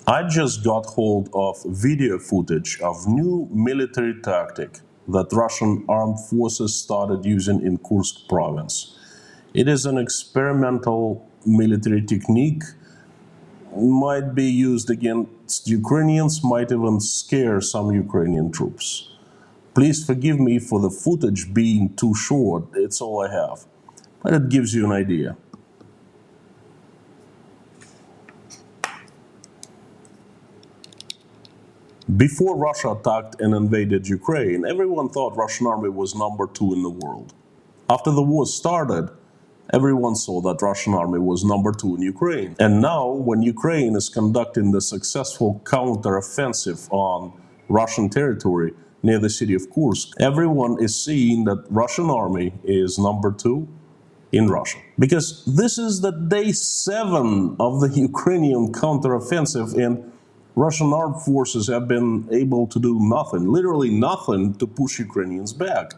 I just got hold of video footage of new military tactic that Russian armed forces started using in Kursk province. It is an experimental military technique, might be used against Ukrainians, might even scare some Ukrainian troops. Please forgive me for the footage being too short, it's all I have, but it gives you an idea. Before Russia attacked and invaded Ukraine, everyone thought Russian army was number 2 in the world. After the war started, everyone saw that Russian army was number 2 in Ukraine. And now, when Ukraine is conducting the successful counter-offensive on Russian territory near the city of Kursk, everyone is seeing that Russian army is number 2 in Russia. Because this is the day 7 of the Ukrainian counter-offensive, and Russian armed forces have been able to do nothing, literally nothing, to push Ukrainians back.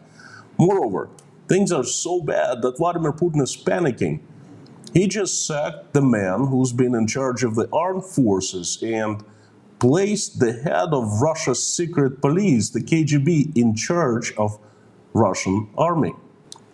Moreover, things are so bad that Vladimir Putin is panicking. He just sacked the man who's been in charge of the armed forces and placed the head of Russia's secret police, the KGB, in charge of Russian army.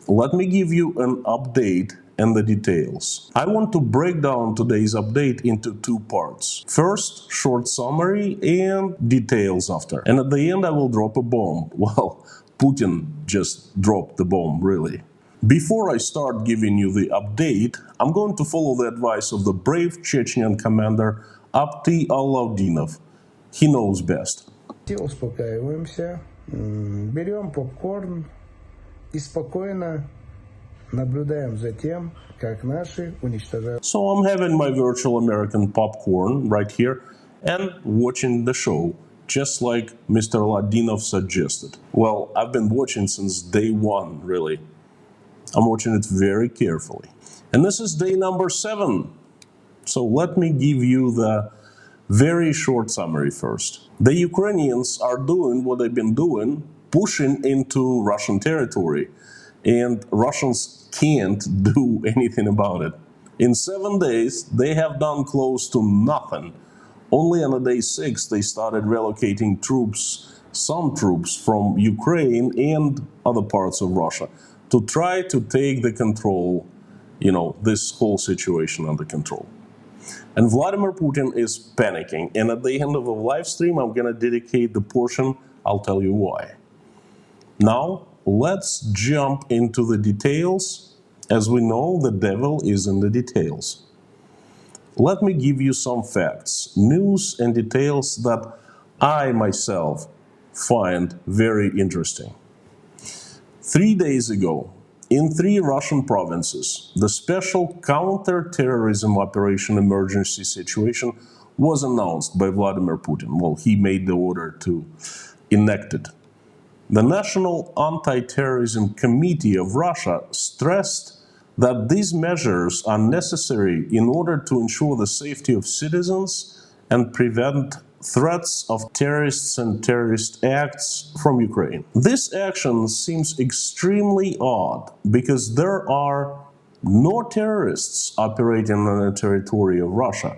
Let me give you an update and the details. I want to break down today's update into 2 parts. First, short summary and details after. And at the end I will drop a bomb. Well, Putin just dropped the bomb, really. Before I start giving you the update, I'm going to follow the advice of the brave Chechnyan commander Apti Alaudinov. He knows best. Успокаиваемся, берем попкорн и спокойно наблюдаем за тем, как наши уничтожают. So I'm having my virtual American popcorn right here and watching the show, just like Mr. Ladinov suggested. Well, I've been watching since day 1, really. I'm watching it very carefully. And this is day number 7. So let me give you the very short summary first. The Ukrainians are doing what they've been doing, pushing into Russian territory. And Russians can't do anything about it. In 7 days, they have done close to nothing. Only on day 6, they started relocating troops, some troops from Ukraine and other parts of Russia, to try to take the control, this whole situation under control. And Vladimir Putin is panicking. And at the end of the live stream, I'm going to dedicate the portion, I'll tell you why. Now, let's jump into the details. As we know, the devil is in the details. Let me give you some facts, news and details that I myself find very interesting. 3 days ago, in 3 Russian provinces, the special counter-terrorism operation emergency situation was announced by Vladimir Putin. Well, he made the order to enact it. The National Anti-Terrorism Committee of Russia stressed that these measures are necessary in order to ensure the safety of citizens and prevent threats of terrorists and terrorist acts from Ukraine. This action seems extremely odd because there are no terrorists operating on the territory of Russia,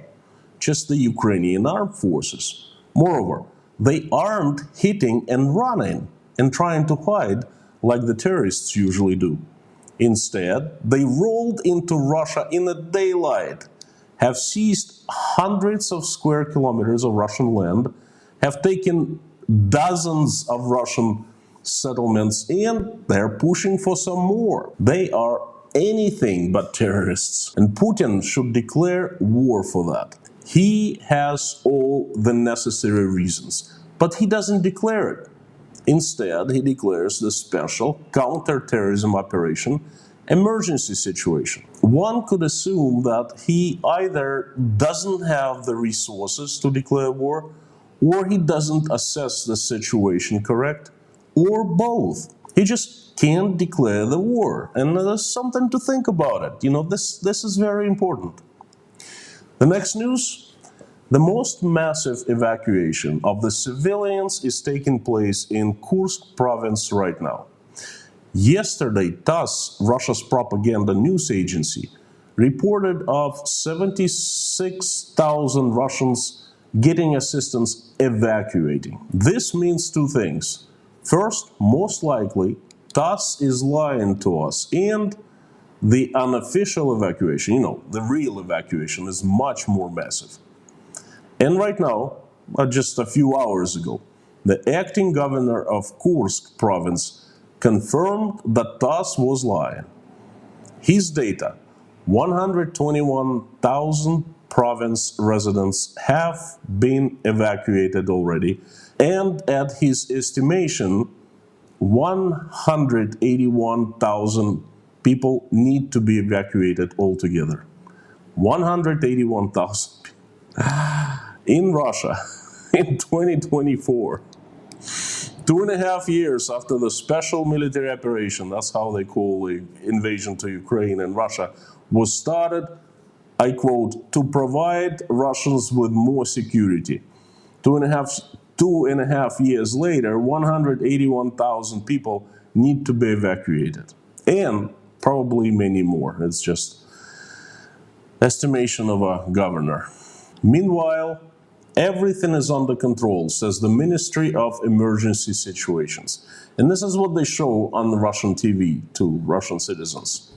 just the Ukrainian armed forces. Moreover, they aren't hitting and running and trying to hide like the terrorists usually do. Instead, they rolled into Russia in the daylight, have seized hundreds of square kilometers of Russian land, have taken dozens of Russian settlements, and they're pushing for some more. They are anything but terrorists, and Putin should declare war for that. He has all the necessary reasons, but he doesn't declare it. Instead, he declares the special counter-terrorism operation emergency situation. One could assume that he either doesn't have the resources to declare war, or he doesn't assess the situation correct, or both. He just can't declare the war, and there's something to think about it. This is very important. The next news. The most massive evacuation of the civilians is taking place in Kursk province right now. Yesterday, TASS, Russia's propaganda news agency, reported of 76,000 Russians getting assistance evacuating. This means two things. First, most likely, TASS is lying to us, and the unofficial evacuation, the real evacuation, is much more massive. And right now, just a few hours ago, the acting governor of Kursk province confirmed that TASS was lying. His data: 121,000 province residents have been evacuated already, and at his estimation, 181,000 people need to be evacuated altogether. 181,000 in Russia in 2024. 2.5 years after the special military operation, that's how they call the invasion to Ukraine and Russia, was started, I quote, to provide Russians with more security. 2.5 years later, 181,000 people need to be evacuated. And probably many more. It's just estimation of a governor. Meanwhile, everything is under control, says the Ministry of Emergency Situations. And this is what they show on the Russian TV to Russian citizens.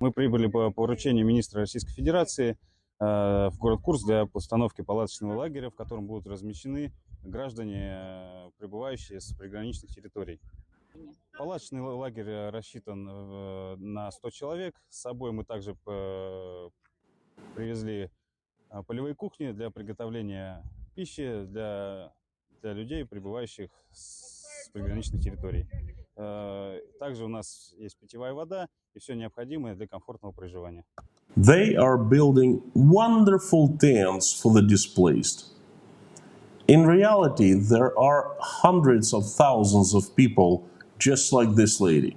Мы прибыли по поручению министра Российской Федерации в город Курск для постановки палаточного лагеря, в котором будут размещены граждане, прибывающие с приграничных территорий. Палаточный лагерь рассчитан на 100 человек. С собой мы также привезли полевые кухни для приготовления пищи для людей, прибывающих с приграничных территорий. Также у нас есть питьевая вода и все необходимое для комфортного проживания. They are building wonderful tents for the displaced. In reality, there are hundreds of thousands of people just like this lady.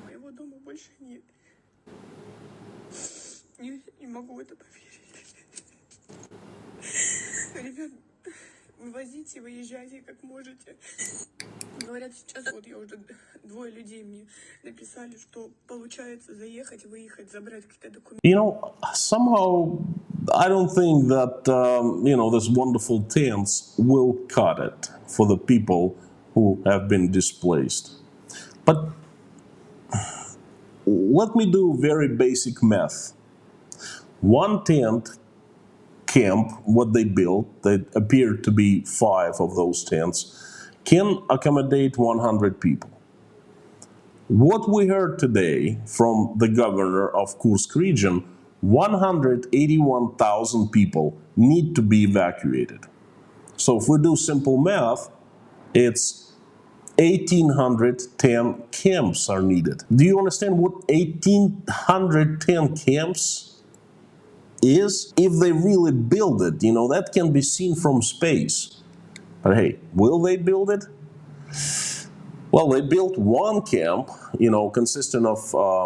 Моего дома больше нет. Не могу в это поверить. Ребят, вывозите, выезжайте как можете. Говорят, сейчас вот я уже 2 людей мне написали, что получается заехать, выехать, забрать какие-то документы. Somehow I don't think that, this wonderful tents will cut it for the people who have been displaced. But let me do very basic math. One tent camp, what they built, that appeared to be 5 of those tents, can accommodate 100 people. What we heard today from the governor of Kursk region, 181,000 people need to be evacuated. So if we do simple math, it's 1,810 camps are needed. Do you understand what 1,810 camps is? If they really build it, that can be seen from space. But hey, will they build it? Well, they built one camp, consisting of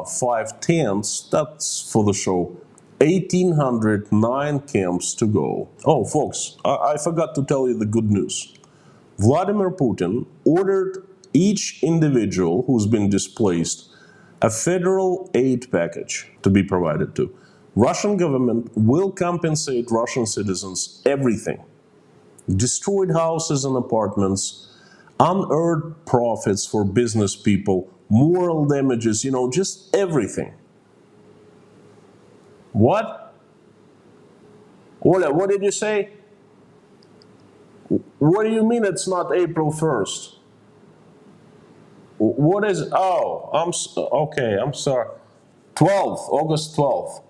5 tents. That's for the show. 1,809 camps to go. Oh, folks, I forgot to tell you the good news. Vladimir Putin ordered each individual who's been displaced a federal aid package to be provided to. Russian government will compensate Russian citizens everything. Destroyed houses and apartments, unearned profits for business people, moral damages, just everything. What? Ola, what did you say? What do you mean it's not April 1st? What is, oh, okay, I'm sorry. 12th, August 12th.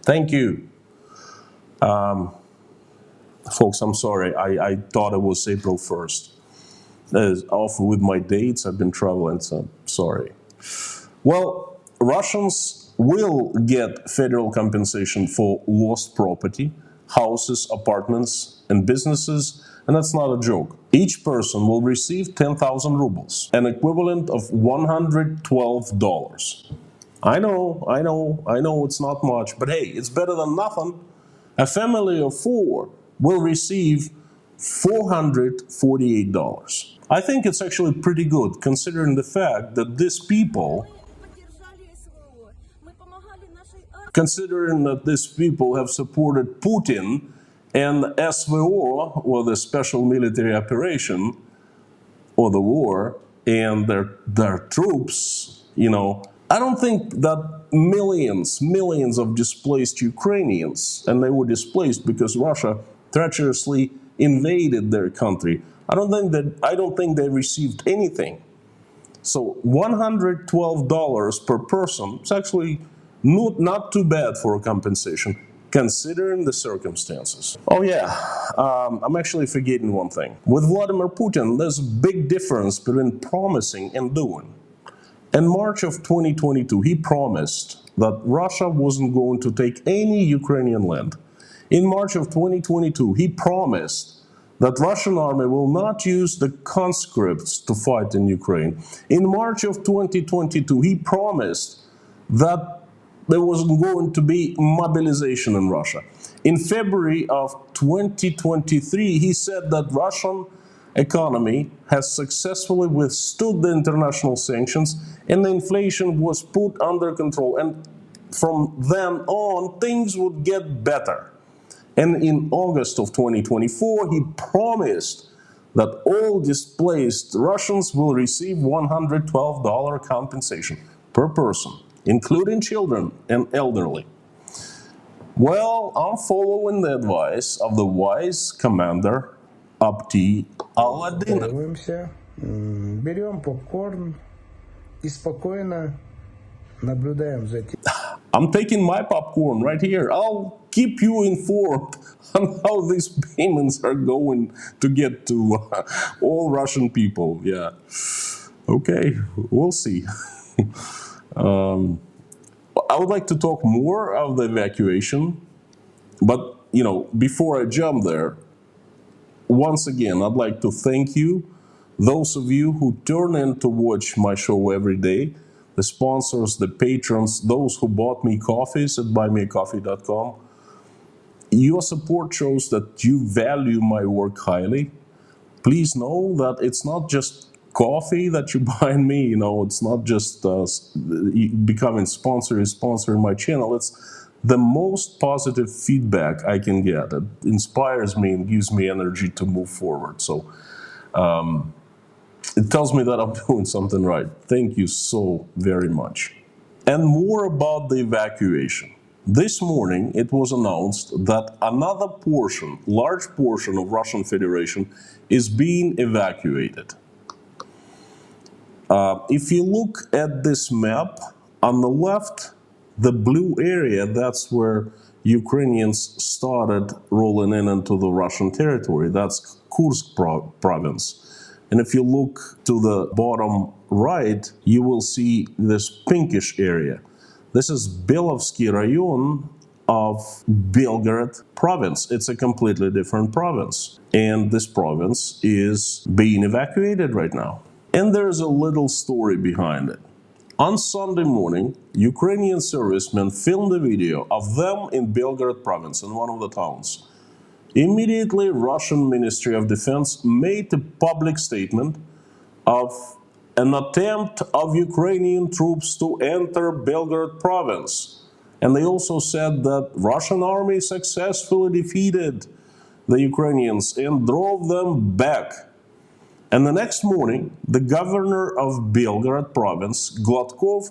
Thank you. Folks, I'm sorry, I thought it was April 1st. Off with my dates, I've been traveling, so sorry. Well, Russians will get federal compensation for lost property, houses, apartments, and businesses, and that's not a joke. Each person will receive 10,000 rubles, an equivalent of $112. I know it's not much, but hey, it's better than nothing. A family of 4 will receive $448. I think it's actually pretty good, considering the fact that these people have supported Putin and SVO, or the special military operation, or the war, and their troops, I don't think that millions of displaced Ukrainians, and they were displaced because Russia treacherously invaded their country. I don't think they received anything. So $112 per person is actually not too bad for a compensation, considering the circumstances. Oh yeah, I'm actually forgetting one thing. With Vladimir Putin, there's a big difference between promising and doing. In March of 2022, he promised that Russia wasn't going to take any Ukrainian land. In March of 2022, he promised that Russian army will not use the conscripts to fight in Ukraine. In March of 2022, he promised that there wasn't going to be mobilization in Russia. In February of 2023, he said that Russian economy has successfully withstood the international sanctions and the inflation was put under control. And from then on, things would get better. And in August of 2024, he promised that all displaced Russians will receive $112 compensation per person, including children and elderly. Well, I'm following the advice of the wise commander Abdi Aladinov. Успокаиваемся, берем попкорн и спокойно наблюдаем за тем. I'm taking my popcorn right here. I'll keep you informed on how these payments are going to get to all Russian people. Yeah. Okay, we'll see. I would like to talk more of the evacuation, but, before I jump there, once again, I'd like to thank you, those of you who turn in to watch my show every day, the sponsors, the patrons, those who bought me coffees at buymeacoffee.com. Your support shows that you value my work highly. Please know that it's not just coffee that you buy me, it's not just becoming sponsoring my channel. It's the most positive feedback I can get. It inspires me and gives me energy to move forward. So it tells me that I'm doing something right. Thank you so very much. And more about the evacuation. This morning, it was announced that another large portion of Russian Federation is being evacuated. If you look at this map, on the left, the blue area, that's where Ukrainians started rolling into the Russian territory. That's Kursk province. And if you look to the bottom right, you will see this pinkish area. This is Belovsky Rayon of Belgorod province. It's a completely different province. And this province is being evacuated right now. And there's a little story behind it. On Sunday morning, Ukrainian servicemen filmed a video of them in Belgorod province, in one of the towns. Immediately, Russian Ministry of Defense made a public statement of an attempt of Ukrainian troops to enter Belgorod province. And they also said that Russian army successfully defeated the Ukrainians and drove them back. And the next morning, the governor of Belgorod province, Gladkov,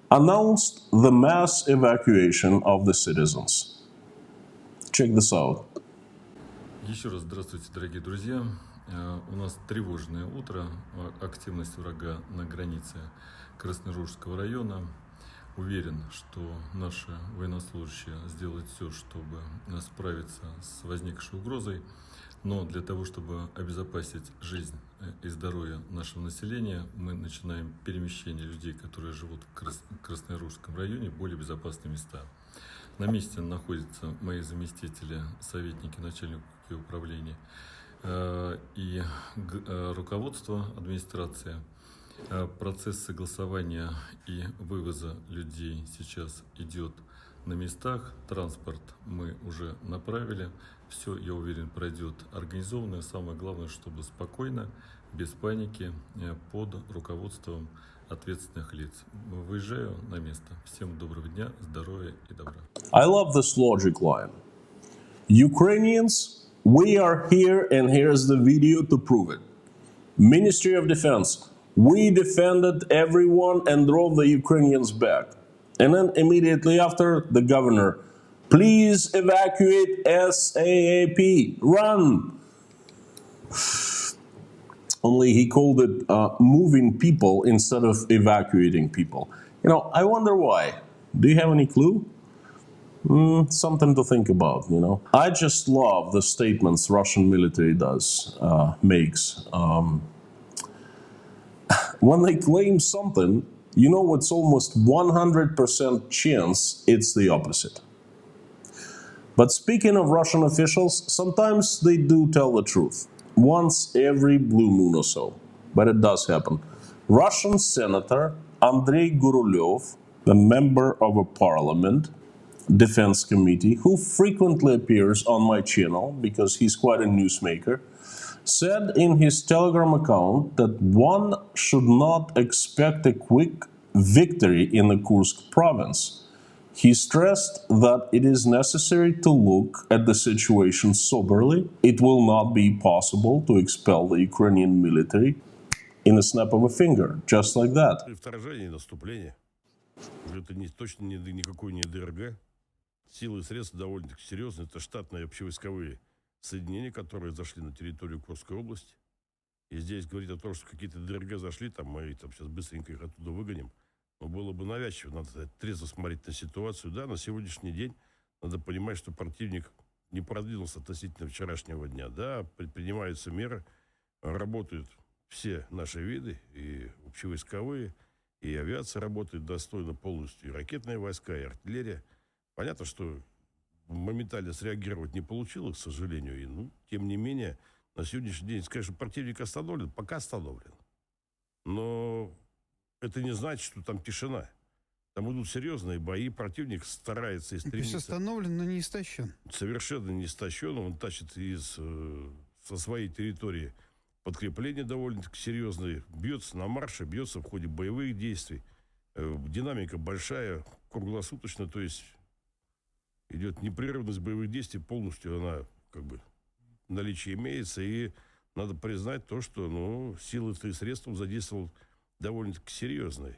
announced the mass evacuation of the citizens. Check this out. Еще раз здравствуйте, дорогие друзья. У нас тревожное утро. Активность врага на границе Красноружского района. Уверен, что наши военнослужащие сделают все, чтобы справиться с возникшей угрозой. Но для того, чтобы обезопасить жизнь и здоровье нашего населения, мы начинаем перемещение людей, которые живут в Красноружском районе, в более безопасные места. На месте находятся мои заместители, советники, начальники управления и руководство администрации. Процесс согласования и вывоза людей сейчас идет на местах. Транспорт мы уже направили. Все, я уверен, пройдет организованно. Самое главное, чтобы спокойно, без паники, под руководством ответственных лиц. Выезжаю на место. Всем доброго дня, здоровья и добра. I love this logic line. Ukrainians, we are here and here's the video to prove it. Ministry of Defense, we defended everyone and drove the Ukrainians back. And then immediately after, the governor, please evacuate SAAP, run! Only he called it moving people instead of evacuating people. You know, I wonder why. Do you have any clue? Something to think about, you know. I just love the statements Russian military makes. When they claim something, you know it's almost 100% chance it's the opposite. But speaking of Russian officials, sometimes they do tell the truth. Once every blue moon or so. But it does happen. Russian Senator Andrei Gurulev, the member of a parliament, defense committee, who frequently appears on my channel because he's quite a newsmaker, said in his Telegram account that one should not expect a quick victory in the Kursk province. He stressed that it is necessary to look at the situation soberly. It will not be possible to expel the Ukrainian military in a snap of a finger, just like that. Вторжение и наступление. Это точно никакой не ДРГ. Силы и средства довольно-таки серьезные. Это штатные общевойсковые соединения, которые зашли на территорию Курской области. И здесь говорить о том, что какие-то ДРГ зашли, мы сейчас быстренько их оттуда выгоним. Но было бы навязчиво, надо трезво смотреть на ситуацию. Да, на сегодняшний день надо понимать, что противник не продвинулся относительно вчерашнего дня. Да, предпринимаются меры, работают все наши виды, и общевойсковые, и авиация работает достойно полностью, и ракетные войска, и артиллерия. Понятно, что моментально среагировать не получилось, к сожалению. И, тем не менее, на сегодняшний день, конечно, противник остановлен, пока остановлен. Но это не значит, что там тишина. Там идут серьезные бои, противник старается и стремится. То есть остановлен, но не истощен. Совершенно не истощен. Он тащит со своей территории подкрепления довольно-таки серьезные. Бьется на марше, бьется в ходе боевых действий. Динамика большая, круглосуточно, то есть идет непрерывность боевых действий, полностью она в наличии имеется. И надо признать то, что силы и средства задействовал довольно-таки серьезные.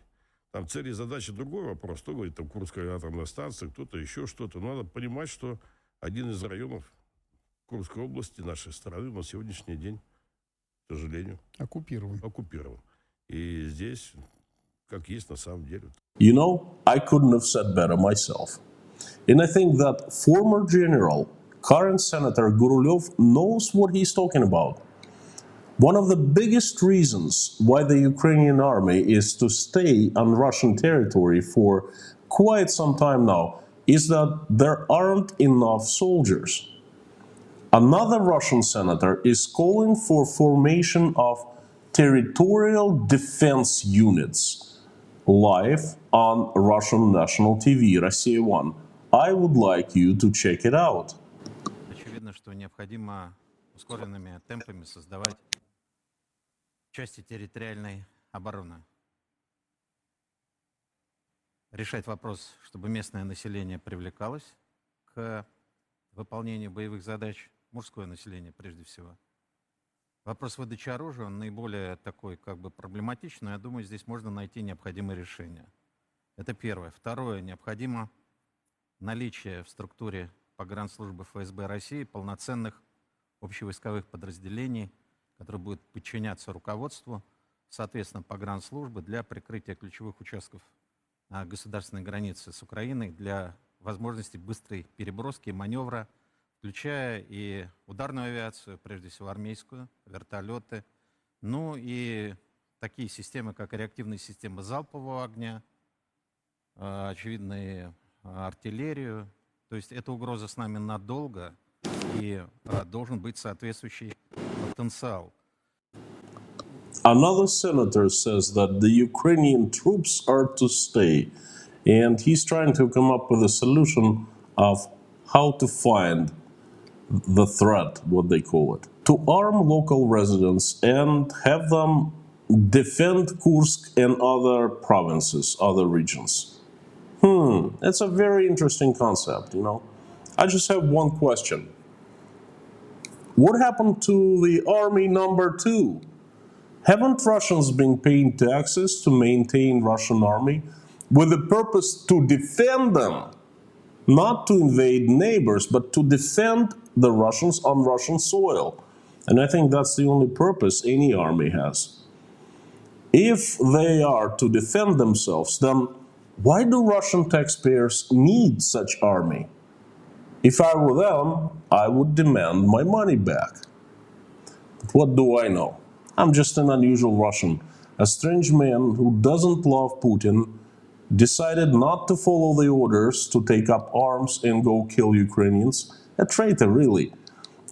Там цели и задачи другой вопрос. Кто говорит, там Курская атомная станция, кто-то еще что-то. Но надо понимать, что один из районов Курской области нашей страны на сегодняшний день, к сожалению, оккупирован. И здесь, как есть на самом деле. You know, I couldn't have said better myself. And I think that former general, current Senator Gurulev knows what he's talking about. One of the biggest reasons why the Ukrainian army is to stay on Russian territory for quite some time now is that there aren't enough soldiers. Another Russian senator is calling for formation of territorial defense units live on Russian national TV, Россия 1. I would like you to check it out. Очевидно, что необходимо ускоренными темпами создавать части территориальной обороны. Решать вопрос, чтобы местное население привлекалось к выполнению боевых задач, мужское население прежде всего. Вопрос выдачи оружия, он наиболее такой проблематичный, но я думаю, здесь можно найти необходимые решения. Это первое. Второе, необходимо наличие в структуре погранслужбы ФСБ России полноценных общевойсковых подразделений, которые будут подчиняться руководству, соответственно, погранслужбы для прикрытия ключевых участков государственной границы с Украиной для возможности быстрой переброски и маневра, включая и ударную авиацию, прежде всего армейскую, вертолеты, ну и такие системы, как реактивные системы залпового огня, очевидно, и артиллерию. То есть эта угроза с нами надолго, и должен быть соответствующий потенциал. Another senator says that the Ukrainian troops are to stay, and he's trying to come up with a solution of how to find the threat, what they call it, to arm local residents and have them defend Kursk and other provinces, other regions. It's a very interesting concept, you know. I just have one question. What happened to the army number 2? Haven't Russians been paying taxes to maintain Russian army with the purpose to defend them? Not to invade neighbors, but to defend the Russians on Russian soil. And I think that's the only purpose any army has. If they are to defend themselves, then why do Russian taxpayers need such army? If I were them, I would demand my money back. But what do I know? I'm just an unusual Russian, a strange man who doesn't love Putin, decided not to follow the orders to take up arms and go kill Ukrainians. A traitor, really.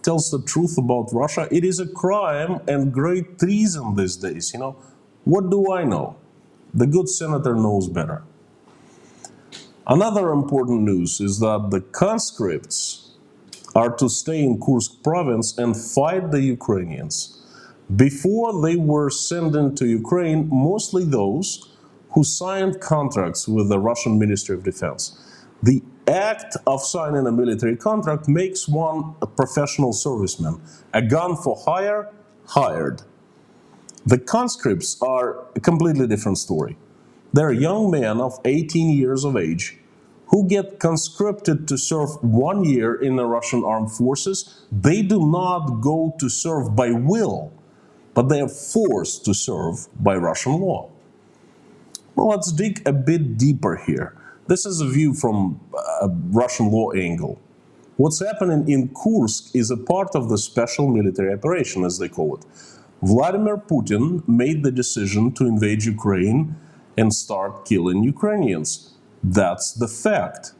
Tells the truth about Russia. It is a crime and great treason these days, you know. What do I know? The good senator knows better. Another important news is that the conscripts are to stay in Kursk province and fight the Ukrainians. Before they were sent into Ukraine, mostly those who signed contracts with the Russian Ministry of Defense. The act of signing a military contract makes one a professional serviceman, a gun for hire, hired. The conscripts are a completely different story. They're young men of 18 years of age who get conscripted to serve 1 year in the Russian armed forces. They do not go to serve by will, but they are forced to serve by Russian law. Well, let's dig a bit deeper here. This is a view from a Russian law angle. What's happening in Kursk is a part of the special military operation, as they call it. Vladimir Putin made the decision to invade Ukraine and start killing Ukrainians. That's the fact.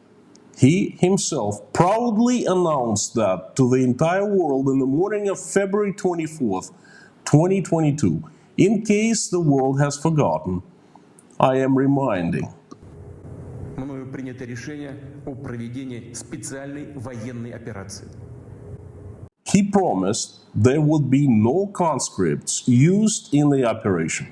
He himself proudly announced that to the entire world in the morning of February 24th, 2022. In case the world has forgotten, I am reminding. Мною принято решение о проведении специальной военной операции. He promised there would be no conscripts used in the operation.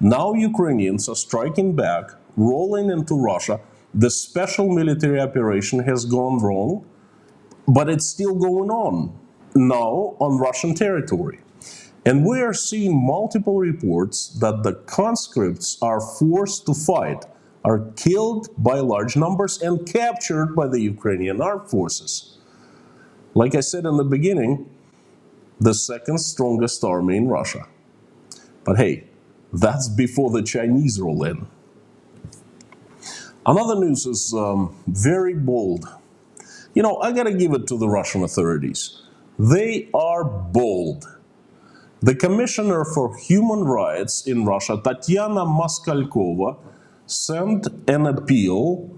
Now Ukrainians are striking back, rolling into Russia. The special military operation has gone wrong, but it's still going on, now on Russian territory. And we are seeing multiple reports that the conscripts are forced to fight, are killed by large numbers and captured by the Ukrainian armed forces. Like I said in the beginning, the second strongest army in Russia. But hey, that's before the Chinese roll in. Another news is very bold. You know, I gotta give it to the Russian authorities. They are bold. The Commissioner for Human Rights in Russia, Tatyana Maskalkova, sent an appeal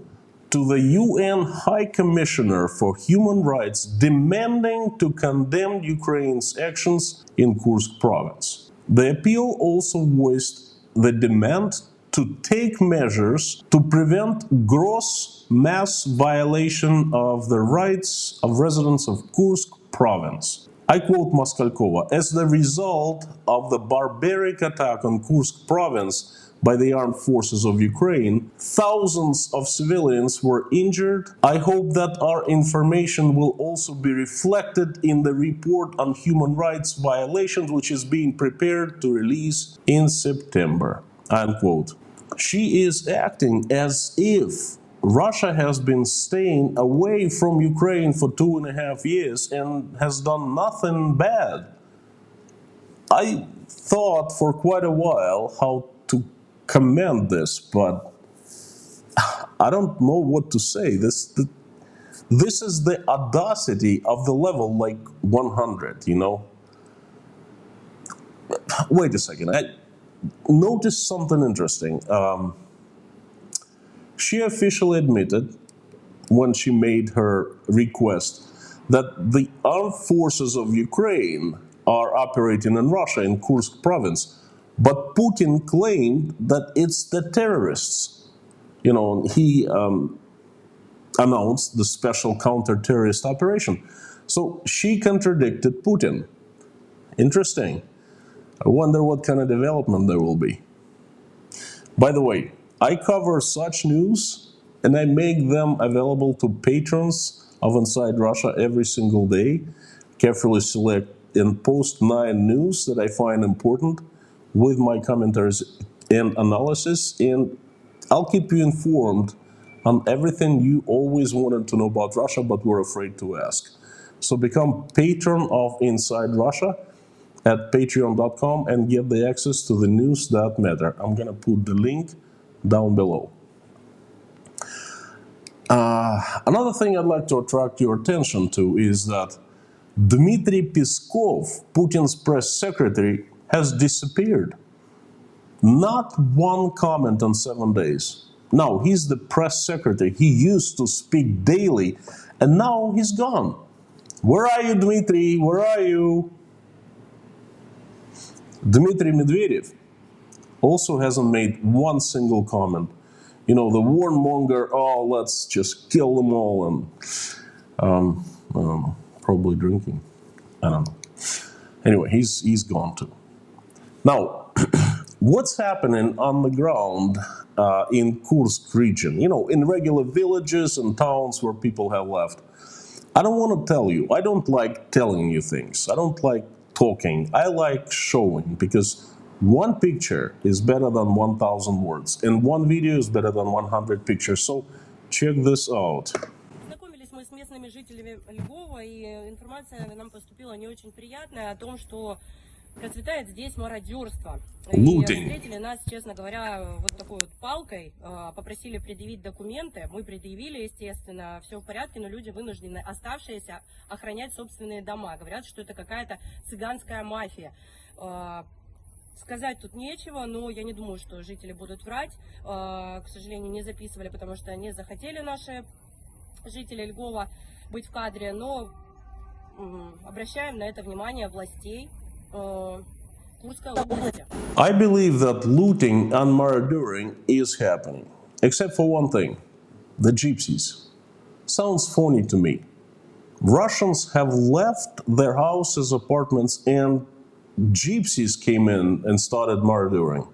to the UN High Commissioner for Human Rights demanding to condemn Ukraine's actions in Kursk province. The appeal also voiced the demand to take measures to prevent gross mass violation of the rights of residents of Kursk province. I quote Maskalkova, as the result of the barbaric attack on Kursk province by the armed forces of Ukraine, thousands of civilians were injured. I hope that our information will also be reflected in the report on human rights violations, which is being prepared to release in September. Unquote. She is acting as if Russia has been staying away from Ukraine for 2.5 years and has done nothing bad. I thought for quite a while how to commend this, but I don't know what to say. This is the audacity of the level like 100, you know? Wait a second. I noticed something interesting. She officially admitted, when she made her request, that the armed forces of Ukraine are operating in Russia, in Kursk province. But Putin claimed that it's the terrorists. You know, he announced the special counter-terrorist operation. So she contradicted Putin. Interesting. I wonder what kind of development there will be. By the way, I cover such news and I make them available to patrons of Inside Russia every single day. Carefully select and post 9 news that I find important with my commentaries and analysis, and I'll keep you informed on everything you always wanted to know about Russia but were afraid to ask. So become patron of Inside Russia at patreon.com and get the access to the news that matter. I'm gonna put the link down below. Another thing I'd like to attract your attention to is that Dmitry Peskov, Putin's press secretary, has disappeared. Not one comment in 7 days. Now, he's the press secretary. He used to speak daily, and now he's gone. Where are you, Dmitry? Where are you? Dmitry Medvedev also hasn't made one single comment. You know, the warmonger, oh, let's just kill them all, and I don't know, probably drinking. I don't know. Anyway, he's gone too. Now, what's happening on the ground in Kursk region? You know, in regular villages and towns where people have left. I don't want to tell you. I don't like telling you things. I don't like talking. I like showing, because one picture is better than 1,000 words, and one video is better than 100 pictures. So check this out. Познакомились мы с местными жителями Львова, и информация нам поступила не очень приятная о том, что процветает здесь мародерство. И встретили нас, честно говоря, вот такой вот палкой, попросили предъявить документы, мы предъявили, естественно, все в порядке, но люди вынуждены, оставшиеся, охранять собственные дома. Говорят, что это какая-то цыганская мафия. Сказать тут нечего, но я не думаю, что жители будут врать. К сожалению, не записывали, потому что не захотели наши жители Львова быть в кадре, но обращаем на это внимание властей Курской области. I believe that looting and murdering is happening, except for one thing: the gypsies. Sounds funny to me. Russians have left their houses, apartments, and gypsies came in and started murdering.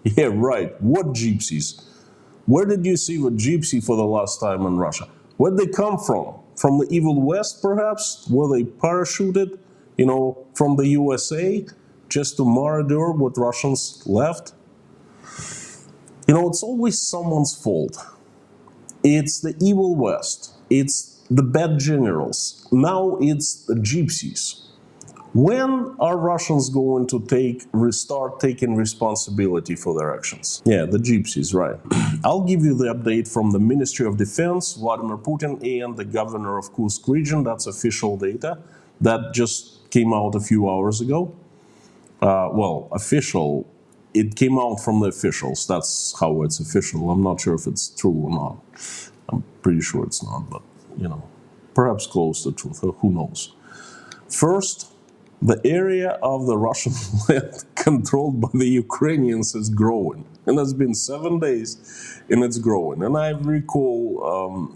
Yeah, right. What gypsies? Where did you see a gypsy for the last time in Russia? Where'd they come from? From the evil West, perhaps? Were they parachuted, you know, from the USA just to murder what Russians left? You know, it's always someone's fault. It's the evil West. It's the bad generals. Now it's the gypsies. When are Russians going to start taking responsibility for their actions? Yeah, the gypsies, right. I'll give you the update from the Ministry of Defense, Vladimir Putin, and the governor of Kursk region. That's official data. That just came out a few hours ago. Well, official, it came out from the officials. That's how it's official. I'm not sure if it's true or not. I'm pretty sure it's not, but, you know, perhaps close to truth. Who knows? First, the area of the Russian land controlled by the Ukrainians is growing. And it's been 7 days, and it's growing. And I recall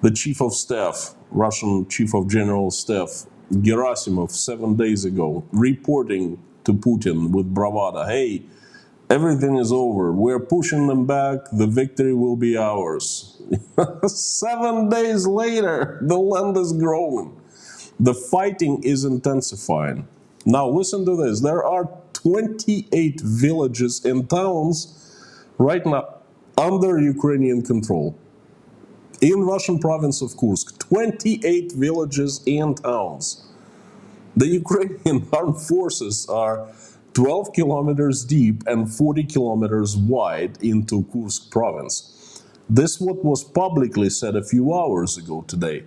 the chief of staff, Russian chief of general staff, Gerasimov, 7 days ago, reporting to Putin with bravado, hey, everything is over. We're pushing them back. The victory will be ours. 7 days later, the land is growing. The fighting is intensifying. Now listen to this. There are 28 villages and towns right now under Ukrainian control. in Russian province of Kursk, 28 villages and towns. The Ukrainian armed forces are 12 kilometers deep and 40 kilometers wide into Kursk province. This what was publicly said a few hours ago today.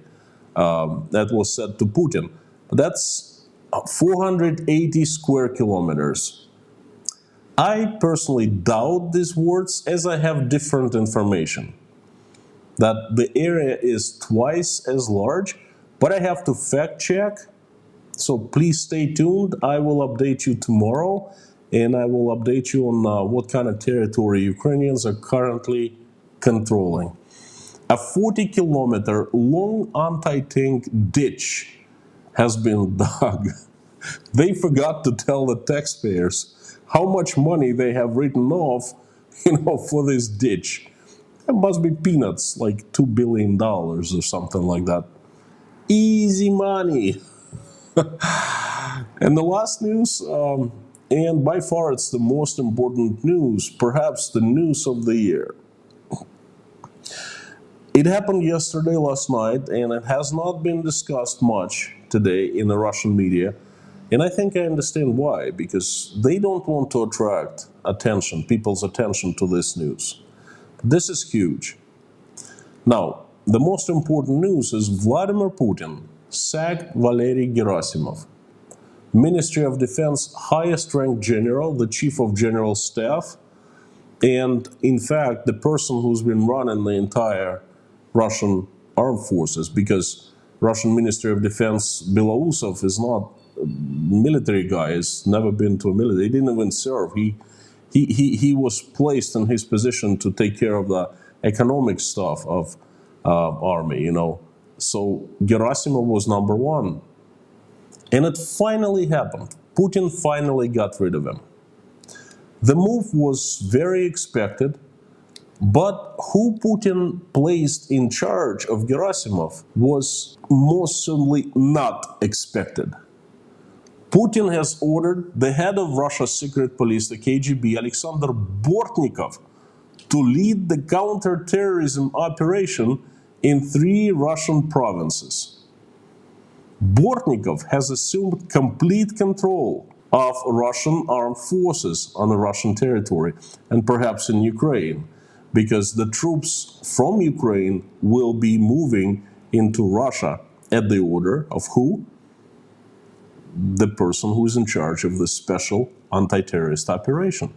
That was said to Putin. That's 480 square kilometers. I personally doubt these words, as I have different information that the area is twice as large, but I have to fact check. So please stay tuned. I will update you tomorrow, and I will update you on what kind of territory Ukrainians are currently controlling. A 40-kilometer long anti-tank ditch has been dug. They forgot to tell the taxpayers how much money they have written off, for this ditch. It must be peanuts, like $2 billion or something like that. Easy money. And the last news, and by far it's the most important news, perhaps the news of the year. It happened yesterday, last night, and it has not been discussed much today in the Russian media. And I think I understand why, because they don't want to attract attention, people's attention to this news. This is huge. Now, the most important news is Vladimir Putin sacked Valery Gerasimov, Ministry of Defense highest-ranked general, the chief of general staff, and in fact, the person who's been running the entire Russian armed forces, because Russian Ministry of Defense Belousov is not a military guy, has never been to a military, he didn't even serve. He was placed in his position to take care of the economic stuff of army, So Gerasimov was number one. And it finally happened. Putin finally got rid of him. The move was very expected, but who Putin placed in charge of Gerasimov was most certainly not expected. Putin has ordered the head of Russia's secret police, the KGB, Alexander Bortnikov, to lead the counter-terrorism operation in 3 Russian provinces. Bortnikov has assumed complete control of Russian armed forces on the Russian territory, and perhaps in Ukraine, because the troops from Ukraine will be moving into Russia at the order of who? The person who is in charge of the special anti-terrorist operation.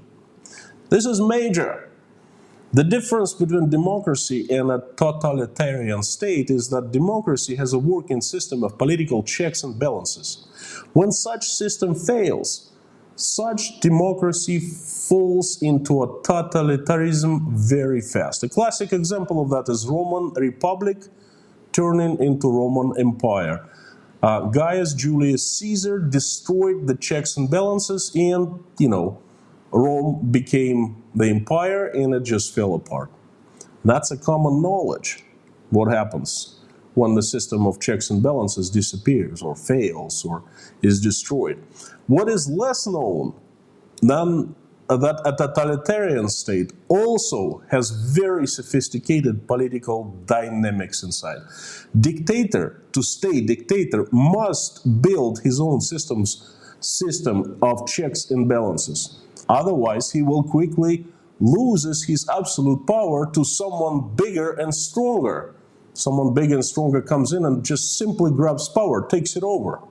This is major. The difference between democracy and a totalitarian state is that democracy has a working system of political checks and balances. When such system fails, such democracy falls into a totalitarianism very fast. A classic example of that is Roman Republic turning into Roman Empire. Gaius Julius Caesar destroyed the checks and balances, and, Rome became the empire, and it just fell apart. That's a common knowledge, what happens when the system of checks and balances disappears or fails or is destroyed. What is less known than that a totalitarian state also has very sophisticated political dynamics inside. Dictator, to stay dictator, must build his own system of checks and balances. Otherwise, he will quickly loses his absolute power to someone bigger and stronger. Someone bigger and stronger comes in and just simply grabs power, takes it over.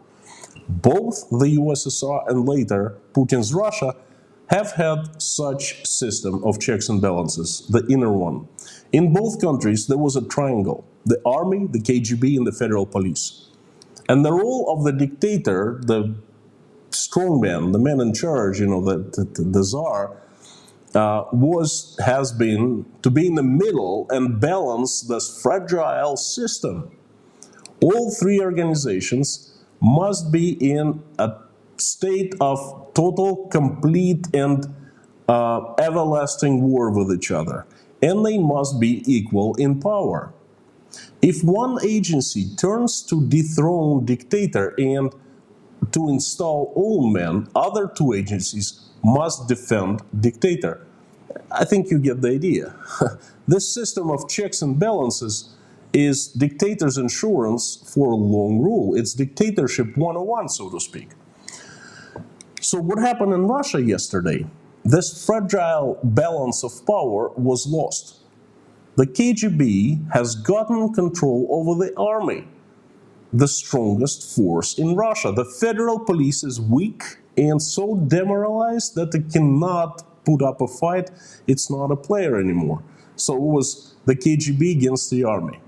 Both the USSR and later Putin's Russia have had such system of checks and balances, the inner one. In both countries, there was a triangle: the army, the KGB, and the federal police. And the role of the dictator, the strongman, the man in charge, the czar, has been to be in the middle and balance this fragile system. All 3 organizations must be in a state of total, complete, and everlasting war with each other. And they must be equal in power. If one agency turns to dethrone dictator and to install own men, other 2 agencies must defend dictator. I think you get the idea. This system of checks and balances is dictator's insurance for long rule. It's dictatorship 101, so to speak. So what happened in Russia yesterday? This fragile balance of power was lost. The KGB has gotten control over the army, the strongest force in Russia. The federal police is weak and so demoralized that it cannot put up a fight. It's not a player anymore. So it was the KGB against the army.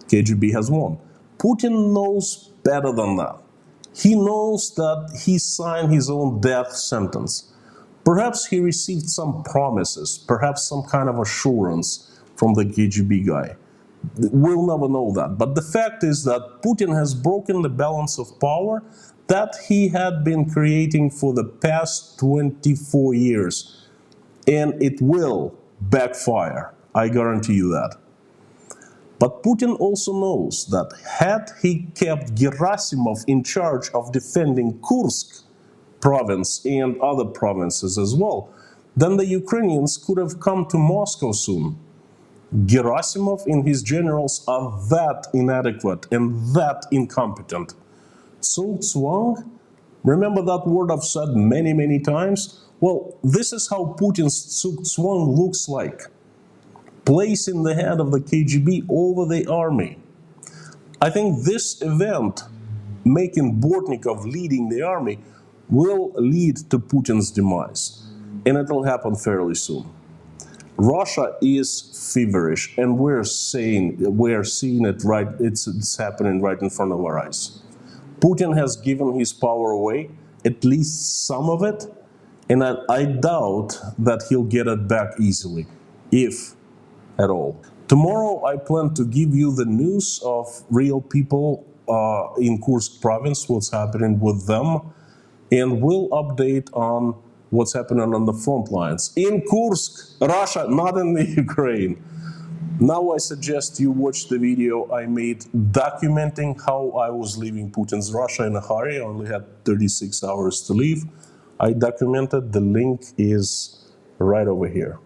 KGB has won. Putin knows better than that. He knows that he signed his own death sentence. Perhaps he received some promises, perhaps some kind of assurance from the KGB guy. We'll never know that. But the fact is that Putin has broken the balance of power that he had been creating for the past 24 years. And it will backfire. I guarantee you that. But Putin also knows that had he kept Gerasimov in charge of defending Kursk province and other provinces as well, then the Ukrainians could have come to Moscow soon. Gerasimov and his generals are that inadequate and that incompetent. Sun Tzuang, remember that word I've said many, many times? Well, this is how Putin's Sun Tzuang looks like. Placing the head of the KGB over the army. I think this event, making Bortnikov leading the army, will lead to Putin's demise. And it will happen fairly soon. Russia is feverish, and we're seeing it right. It's happening right in front of our eyes. Putin has given his power away, at least some of it, and I doubt that he'll get it back easily, if at all. Tomorrow I plan to give you the news of real people in Kursk province, what's happening with them, and we'll update on what's happening on the front lines. In Kursk, Russia, not in the Ukraine. Now I suggest you watch the video I made documenting how I was leaving Putin's Russia in a hurry. I only had 36 hours to leave. I documented, the link is right over here.